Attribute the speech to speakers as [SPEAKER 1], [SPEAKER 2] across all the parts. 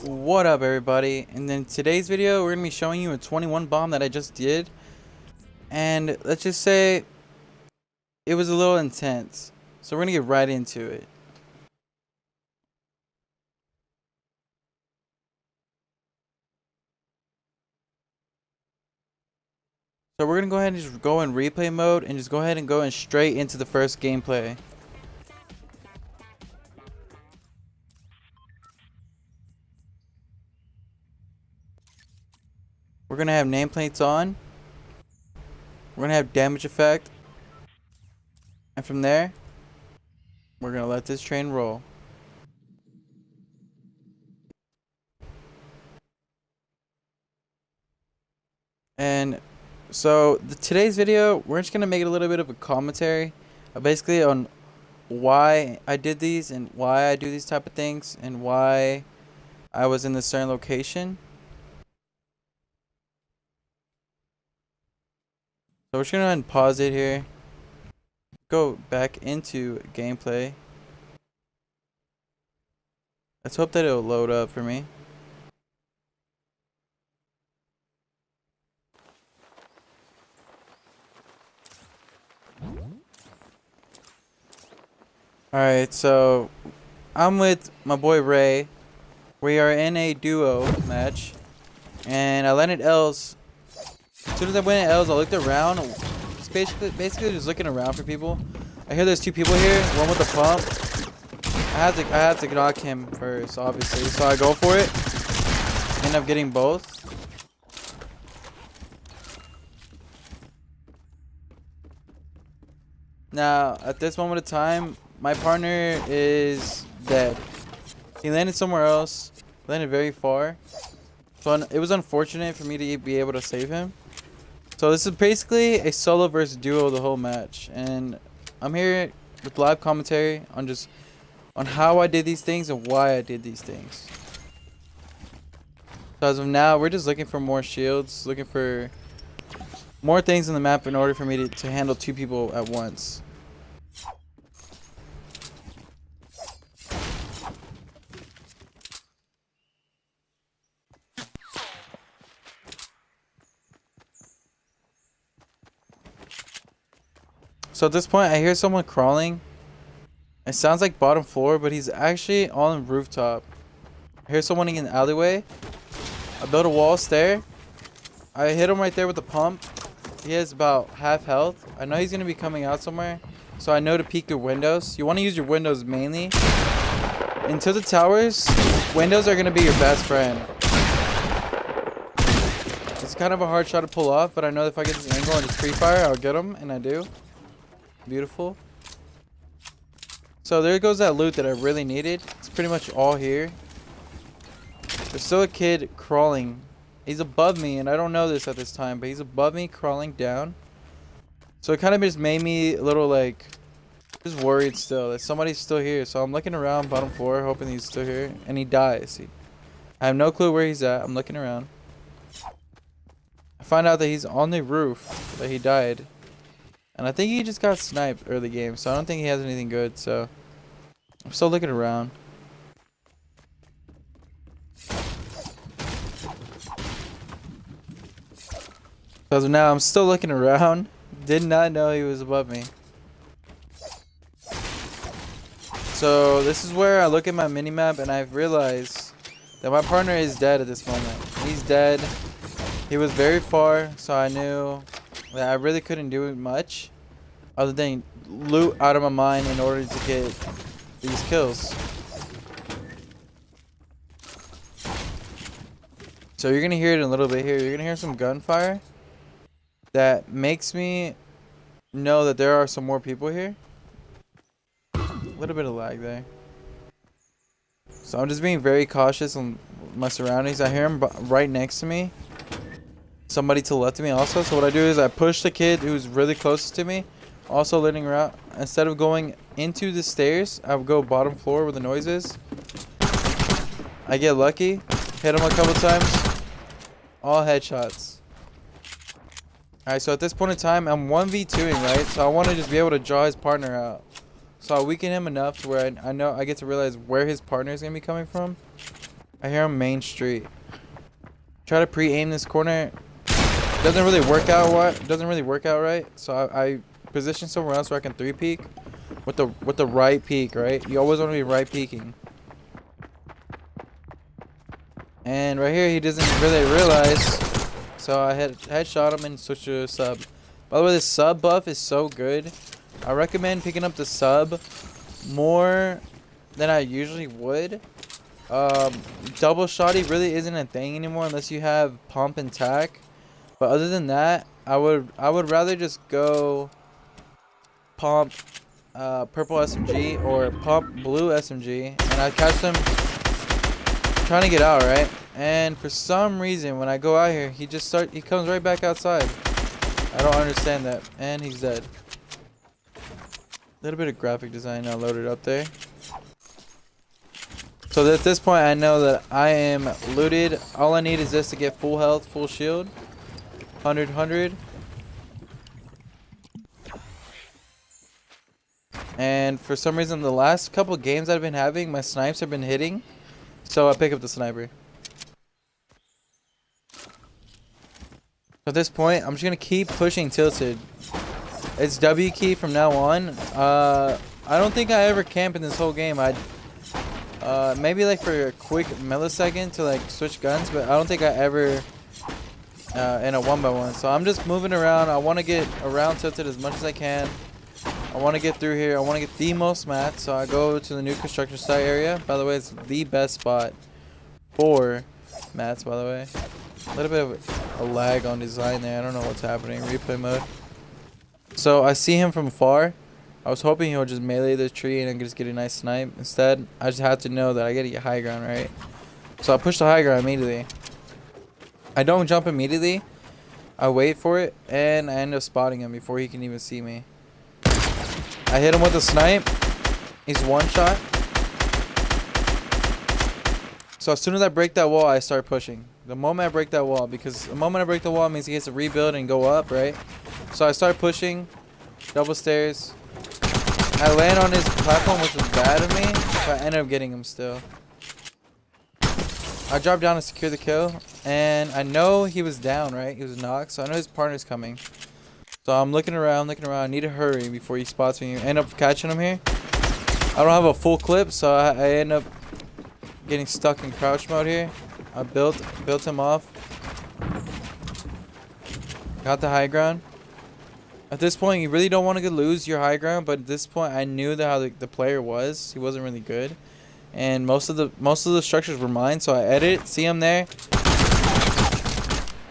[SPEAKER 1] What up, everybody? And in today's video we're gonna be showing you a 21 bomb that I just did, and let's just say it was a little intense, so we're gonna get right into it. So we're gonna go ahead and just go in replay mode and just go ahead and go in straight into the first gameplay. We're gonna have nameplates on. We're gonna have damage effect. And from there, we're gonna let this train roll. And so today's video, we're just gonna make it a little bit of a commentary, basically on why I did these and why I do these type of things and why I was in this certain location. So we're just gonna go ahead and pause it here. Go back into gameplay. Let's hope that it'll load up for me. Alright, so I'm with my boy Ray. We are in a duo match. And I landed L's. As soon as I went in L's, I looked around. Just basically just looking around for people. I hear there's two people here, one with the pump. I had to knock him first, obviously. So I go for it. End up getting both. Now, at this moment of time, my partner is dead. He landed somewhere else. Landed very far. So it was unfortunate for me to be able to save him. So this is basically a solo versus duo the whole match. And I'm here with live commentary on how I did these things and why I did these things. So as of now, we're just looking for more shields, looking for more things in the map in order for me to handle two people at once. So at this point, I hear someone crawling. It sounds like bottom floor, but he's actually on rooftop. I hear someone in the alleyway. I built a wall stair. I hit him right there with the pump. He has about half health. I know he's going to be coming out somewhere, so I know to peek your windows. You want to use your windows mainly. Until the towers, windows are going to be your best friend. It's kind of a hard shot to pull off, but I know if I get this angle and just pre-fire, I'll get him, and I do. Beautiful. So there goes that loot that I really needed. It's pretty much all here. There's still a kid crawling. He's above me, and I don't know this at this time, but he's above me crawling down. So it kind of just made me a little like just worried still that somebody's still here. So I'm looking around bottom floor hoping he's still here, and he dies. I have no clue where he's at. I'm looking around. I find out that he's on the roof, that he died. And I think he just got sniped early game, so I don't think he has anything good, so I'm still looking around. As of now, I'm still looking around. Did not know he was above me. So this is where I look at my minimap and I've realized that my partner is dead at this moment. He's dead. He was very far, so I knew that I really couldn't do much other than loot out of my mind in order to get these kills. So you're gonna hear it in a little bit here. You're gonna hear some gunfire that makes me know that there are some more people here. A little bit of lag there. So I'm just being very cautious on my surroundings. I hear him right next to me. Somebody to the left of me also. So what I do is I push the kid who's really closest to me, also letting around. Instead of going into the stairs, I would go bottom floor where the noise is. I get lucky, hit him a couple times, all headshots. Alright, so at this point in time, I'm 1v2ing, right? So I want to just be able to draw his partner out. So I'll weaken him enough to where I know I get to realize where his partner is going to be coming from. I hear him main street. Try to pre-aim this corner. Doesn't really work out right. So I position somewhere else where I can 3-peek with the right peek, right? You always want to be right peeking. And right here he doesn't really realize. So I headshot him and switched to a sub. By the way, the sub buff is so good. I recommend picking up the sub more than I usually would. Double shotty really isn't a thing anymore unless you have pump and tack. But other than that, I would rather just go pump purple SMG or pump blue SMG, and I catch them trying to get out, right? And for some reason, when I go out here, he comes right back outside. I don't understand that, and he's dead. A little bit of graphic design now loaded up there. So at this point, I know that I am looted. All I need is this to get full health, full shield. 100. And for some reason, the last couple games I've been having, my snipes have been hitting. So I pick up the sniper. At this point, I'm just going to keep pushing tilted. It's W key from now on. I don't think I ever camp in this whole game. Maybe like for a quick millisecond to like switch guns, but I don't think I ever in a 1x1. So I'm just moving around. I want to get around tilted as much as I can. I want to get through here. I want to get the most mats. So I go to the new construction site area. By the way, it's the best spot for mats, by the way. A little bit of a lag on design there. I don't know what's happening. Replay mode. So I see him from far. I was hoping he would just melee the tree and I could just get a nice snipe. Instead, I just had to know that I gotta get high ground, right? So I push the high ground immediately. I don't jump immediately. I wait for it, and I end up spotting him before he can even see me. I hit him with a snipe. He's one shot. So as soon as I break that wall, I start pushing. The moment I break that wall, because the moment I break the wall means he gets to rebuild and go up, right? So I start pushing, double stairs. I land on his platform, which was bad of me, but I ended up getting him still. I drop down to secure the kill, and I know he was down, right? He was knocked, so I know his partner's coming. So I'm looking around. I need to hurry before he spots me. I end up catching him here. I don't have a full clip, so I end up getting stuck in crouch mode here. I built him off. Got the high ground. At this point, you really don't want to lose your high ground, but at this point, I knew that how the player was. He wasn't really good, and most of the structures were mine. So I edit, see him there.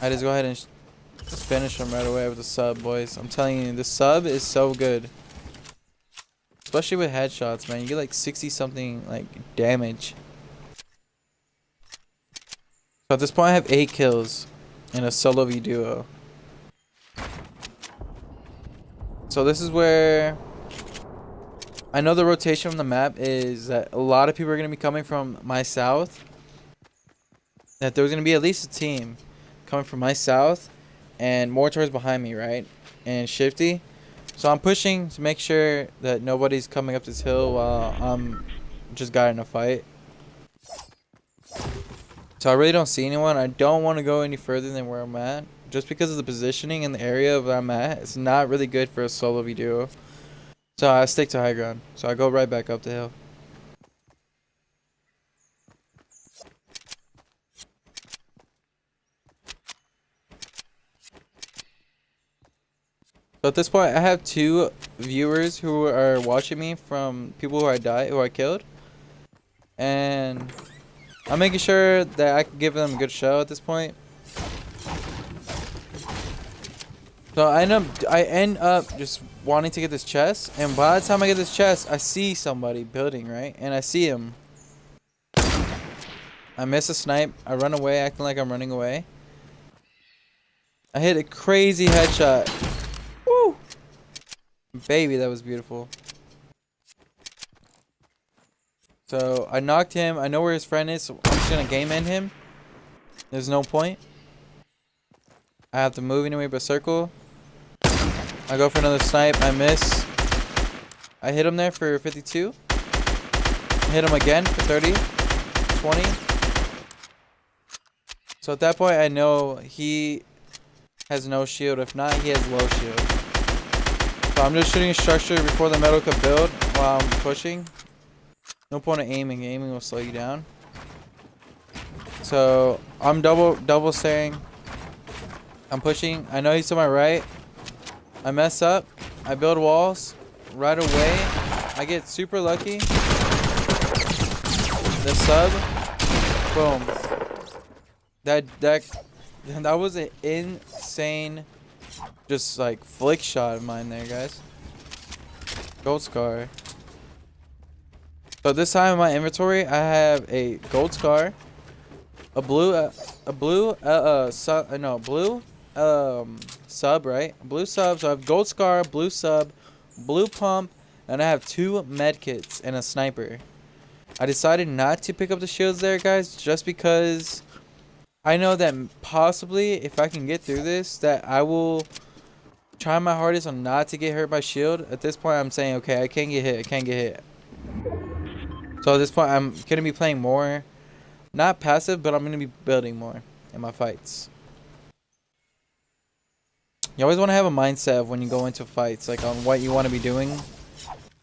[SPEAKER 1] I just go ahead and just finish him right away with the sub, boys. I'm telling you, the sub is so good, especially with headshots, man. You get like 60 something like damage. So at this point, I have 8 kills in a solo v duo. So this is where I know the rotation on the map is that a lot of people are going to be coming from my south. That there's going to be at least a team coming from my south and more towards behind me, right? And shifty. So I'm pushing to make sure that nobody's coming up this hill while I'm just got in a fight. So I really don't see anyone. I don't want to go any further than where I'm at. Just because of the positioning in the area where I'm at, it's not really good for a solo v duo. So I stick to high ground. So I go right back up the hill. So at this point, I have 2 viewers who are watching me from people who I killed. And I'm making sure that I can give them a good show at this point. So I end up just wanting to get this chest, and by the time I get this chest, I see somebody building, right? And I see him. I miss a snipe. I run away, acting like I'm running away. I hit a crazy headshot. Woo! Baby, that was beautiful. So I knocked him. I know where his friend is, so I'm just gonna game end him. There's no point. I have to move anyway but circle. I go for another snipe. I miss. I hit him there for 52. I hit him again for 30. 20. So at that point, I know he has no shield. If not, he has low shield. So I'm just shooting a structure before the metal could build while I'm pushing. No point of aiming. Aiming will slow you down. So I'm double staring. I'm pushing. I know he's to my right. I mess up. I build walls right away. I get super lucky. The sub. Boom. That was an insane, just like flick shot of mine there, guys. Gold scar. So this time in my inventory, I have a gold scar, blue sub, right? Blue sub. So I have gold scar, blue sub, blue pump, and I have 2 med kits and a sniper. I decided not to pick up the shields there, guys, just because I know that possibly if I can get through this, that I will try my hardest on not to get hurt by shield. At this point, I'm saying, okay, I can't get hit. I can't get hit. So at this point, I'm going to be playing more, not passive, but I'm going to be building more in my fights. You always want to have a mindset of when you go into fights, like on what you want to be doing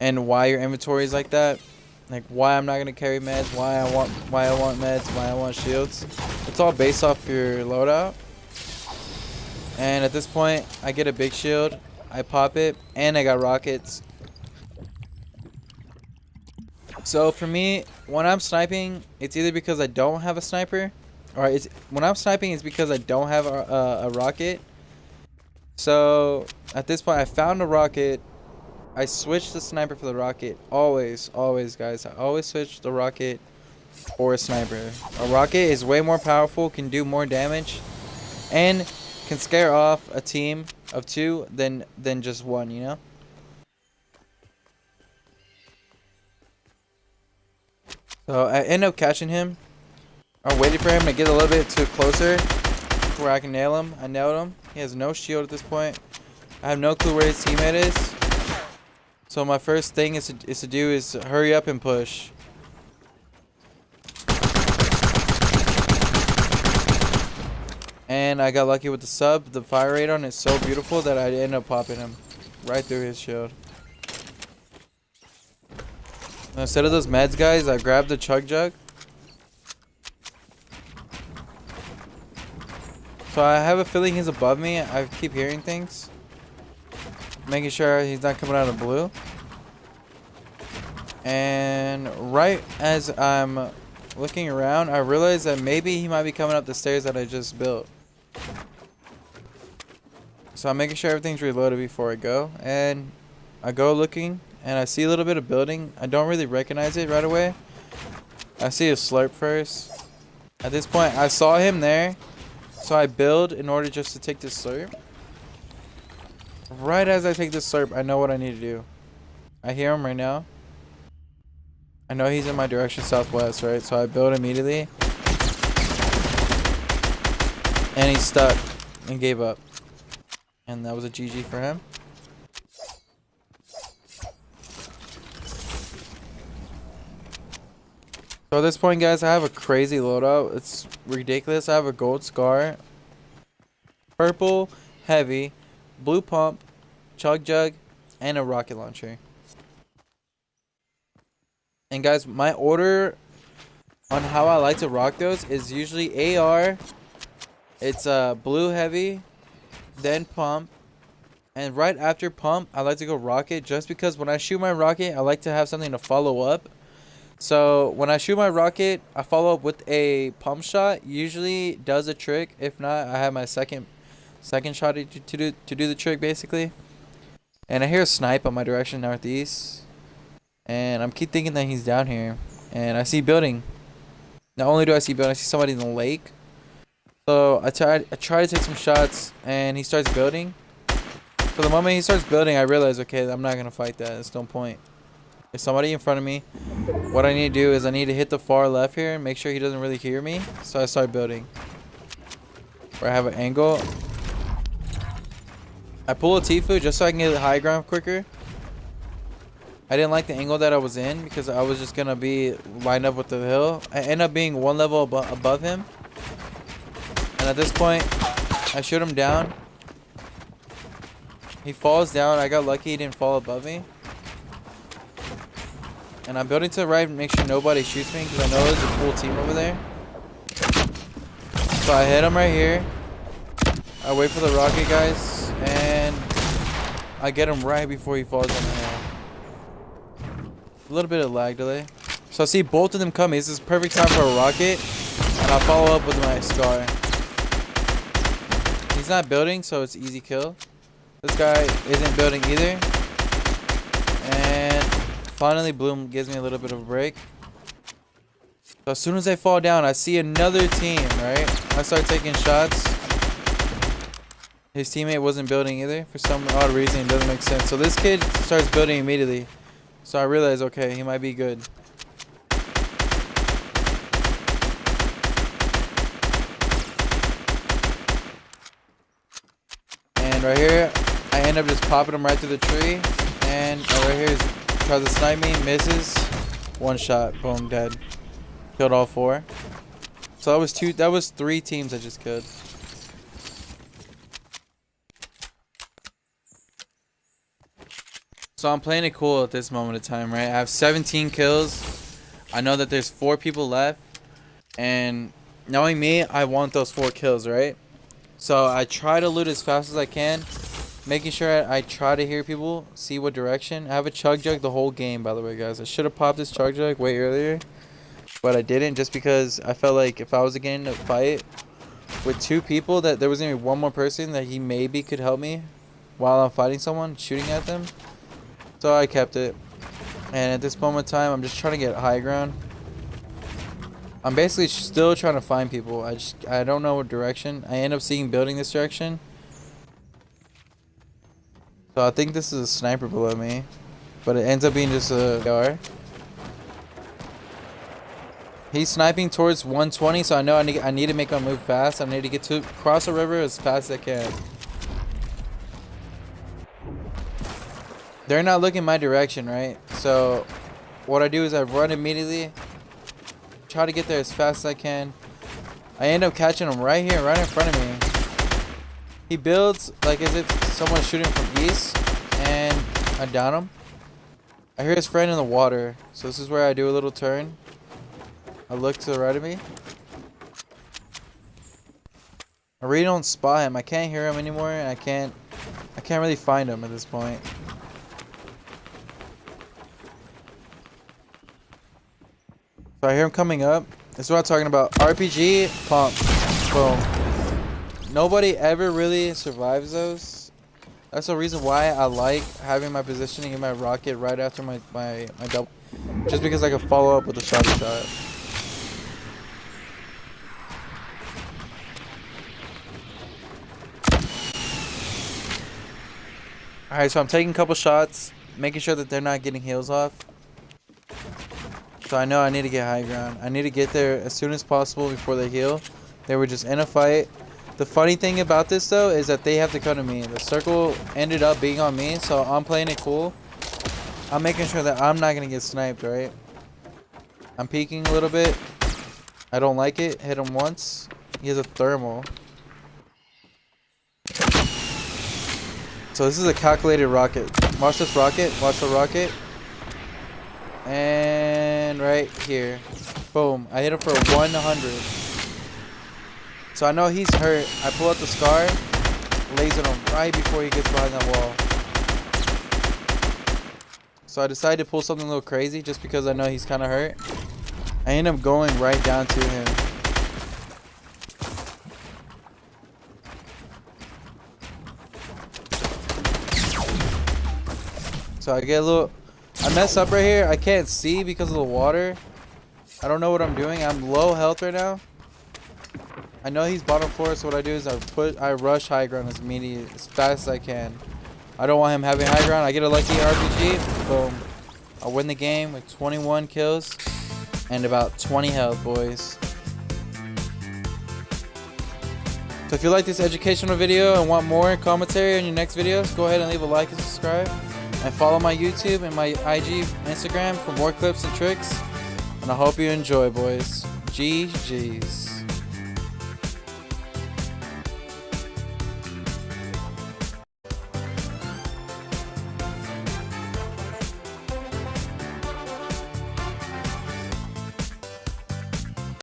[SPEAKER 1] and why your inventory is like that. Like why I'm not going to carry meds, why I want meds, why I want shields. It's all based off your loadout. And at this point, I get a big shield, I pop it, and I got rockets. So for me, when I'm sniping, it's either because I don't have a sniper, or when I'm sniping, it's because I don't have a rocket. So at this point, I found a rocket. I switched the sniper for the rocket. Always, guys. I always switch the rocket or a sniper. A rocket is way more powerful, can do more damage, and can scare off a team of 2 than just 1, you know? So I end up catching him. I waited for him to get a little bit too closer to where I can nail him. I nailed him. He has no shield at this point. I have no clue where his teammate is. So my first thing is to hurry up and push. And I got lucky with the sub. The fire rate on it is so beautiful that I ended up popping him right through his shield. And instead of those meds, guys, I grabbed the chug jug. So I have a feeling he's above me. I keep hearing things. Making sure he's not coming out of blue. And right as I'm looking around, I realize that maybe he might be coming up the stairs that I just built. So I'm making sure everything's reloaded before I go. And I go looking, and I see a little bit of building. I don't really recognize it right away. I see a slurp first. At this point, I saw him there. So I build in order just to take this slurp. Right as I take this slurp, I know what I need to do. I hear him right now. I know he's in my direction southwest, right? So I build immediately. And he's stuck and gave up. And that was a GG for him. So at this point, guys, I have a crazy loadout. It's ridiculous. I have a gold scar, purple heavy, blue pump, chug jug, and a rocket launcher. And guys, my order on how I like to rock those is usually AR. It's blue heavy, then pump, and right after pump, I like to go rocket, just because when I shoot my rocket, I like to have something to follow up. So when I shoot my rocket, I follow up with a pump shot. Usually does a trick. If not, I have my second shot to do the trick, basically. And I hear a snipe on my direction northeast, and I'm keep thinking that he's down here. And I see building. Not only do I see building, I see somebody in the lake. So I try to take some shots, and he starts building. So the moment he starts building, I realize, okay, I'm not gonna fight that. There's no point. There's somebody in front of me. What I need to do is I need to hit the far left here and make sure he doesn't really hear me. So I start building. Where I have an angle. I pull a Tifu just so I can get the high ground quicker. I didn't like the angle that I was in because I was just going to be lined up with the hill. I end up being one level above him. And at this point, I shoot him down. He falls down. I got lucky he didn't fall above me. And I'm building to the right, make sure nobody shoots me, because I know there's a full team over there. So I hit him right here. I wait for the rocket, guys, and I get him right before he falls on the head. A little bit of lag delay. So I see both of them coming. This is perfect time for a rocket, and I'll follow up with my scar. He's not building, so it's easy kill. This guy isn't building either. And finally, Bloom gives me a little bit of a break. So as soon as they fall down, I see another team, right? I start taking shots. His teammate wasn't building either. For some odd reason, it doesn't make sense. So this kid starts building immediately. So I realize, okay, he might be good. And right here, I end up just popping him right through the tree. And right here, he tries to snipe me, misses. One shot, boom, dead. Killed all 4. So that was 3 teams I just killed. So I'm playing it cool at this moment of time, right? I have 17 kills. I know that there's 4 people left. And knowing me, I want those 4 kills, right? So I try to loot as fast as I can. Making sure I try to hear people, see what direction. I have a chug jug the whole game, by the way, guys. I should have popped this chug jug way earlier. But I didn't, just because I felt like if I was getting in a fight with 2 people, that there was going to be one more person that he maybe could help me while I'm fighting someone, shooting at them. So I kept it. And at this moment in time, I'm just trying to get high ground. I'm basically still trying to find people. I don't know what direction. I end up seeing building this direction. So I think this is a sniper below me. But it ends up being just a AR. He's sniping towards 120, so I know I need to make my move fast. I need to get to cross the river as fast as I can. They're not looking my direction, right? So what I do is I run immediately. Try to get there as fast as I can. I end up catching him right here, right in front of me. He builds like as if someone's shooting from east, and I down him. I hear his friend in the water, so this is where I do a little turn. I look to the right of me. I really don't spot him. I can't hear him anymore, and I can't really find him at this point. So I hear him coming up. This is what I'm talking about. RPG, pump, boom. Nobody ever really survives those. That's the reason why I like having my positioning in my rocket right after my double. Just because I can follow up with a shot. Alright, so I'm taking a couple shots, making sure that they're not getting heals off. So I know I need to get high ground. I need to get there as soon as possible before they heal. They were just in a fight. The funny thing about this though is that they have to come to me. The circle ended up being on me, so I'm playing it cool. I'm making sure that I'm not going to get sniped, right? I'm peeking a little bit. I don't like it. Hit him once. He has a thermal. So this is a calculated rocket. Watch this rocket. Watch the rocket. And right here. Boom. I hit him for 100. So I know he's hurt. I pull out the scar. Laser him right before he gets behind that wall. So I decided to pull something a little crazy just because I know he's kind of hurt. I end up going right down to him. So I get a little... I mess up right here. I can't see because of the water. I don't know what I'm doing. I'm low health right now. I know he's bottom floor, so what I do is I rush high ground as fast as I can. I don't want him having high ground. I get a lucky RPG. Boom. I win the game with 21 kills and about 20 health, boys. So if you like this educational video and want more commentary on your next videos, go ahead and leave a like and subscribe. And follow my YouTube and my IG, Instagram for more clips and tricks. And I hope you enjoy, boys. GG's.